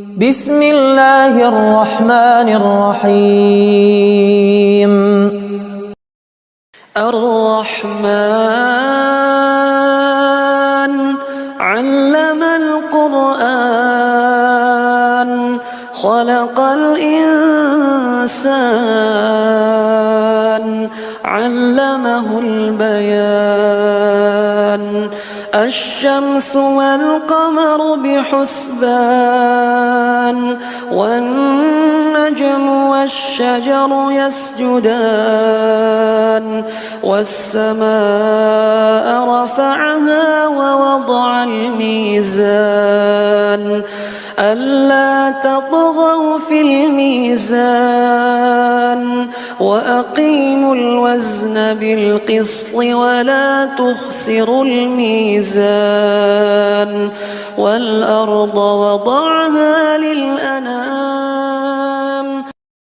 بسم الله الرحمن الرحيم. الرحمن علم القرآن خلق الإنسان علمه البيان الشمس والقمر بحسبان والنجم والشجر يسجدان والسماء رفعها ووضع الميزان ألا تطغوا في الميزان وأقيموا الوزن بالقسط ولا تخسروا الميزان والأرض وضعها